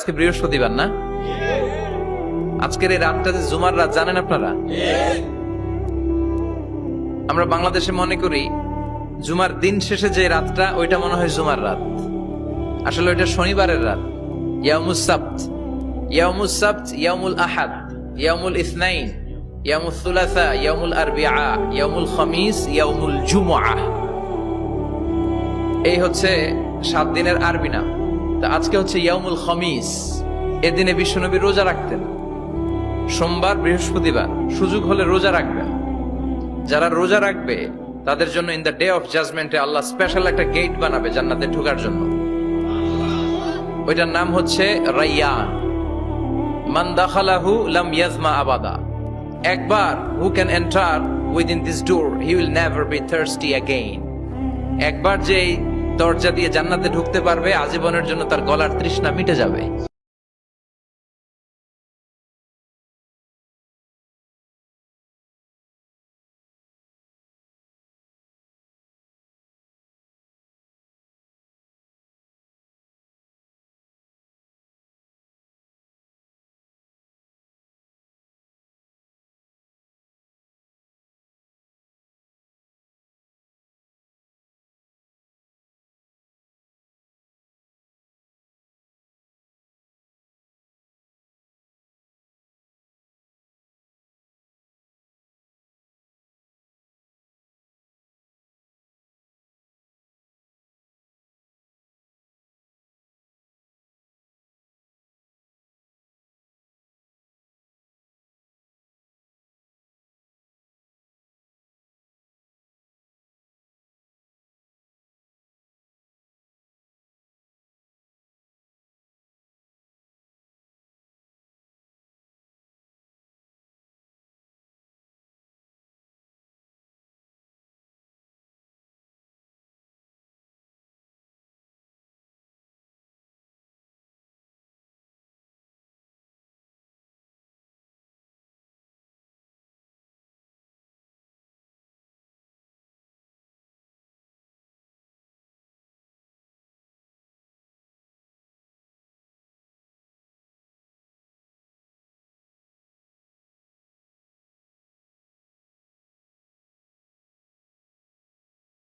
আজকে বৃহস্পতিবার না? আজকের এই রাতটা যে জুমার রাত জানেন আপনারা? আমরা বাংলাদেশে মনে করি জুমার দিন শেষে যে রাতটা ওইটা মনে হয় জুমার রাত, আসলে ওইটা শনিবারের রাত। ইয়াউমুস সাবত, ইয়াউমুস সাবত, ইয়াউমুল আহাদ, ইয়াউমুল ইসনাইন, ইয়াউমুল সুলাসা, ইয়াউমুল আরবিআ, ইয়াউমুল খামিস, ইয়াউমুল জুমআহ। এই হচ্ছে 7 দিনের আরবি নাম। তা আজকে হচ্ছে ইয়াউমুল খামিস। এদিনে বিশ্বনবী রোজা রাখতেন, সোমবার বৃহস্পতিবার সুযোগ হলে রোজা রাখবেন। যারা রোজা রাখবে তাদের জন্য ইন দ্য ডে অফ জাজমেন্টে আল্লাহ স্পেশাল একটা গেট বানাবে জান্নাতে ঢোকার জন্য। ওইটার নাম হচ্ছে রাইয়ান। মান দাখালাহু লাম ইয়াজমা আবাদা। একবার who can enter within this door he will never be thirsty again. একবার যে দরজা দিয়ে জান্নাতে ঢুকতে পারবে আজীবনের জন্য তার গলার তৃষ্ণা মিটে যাবে।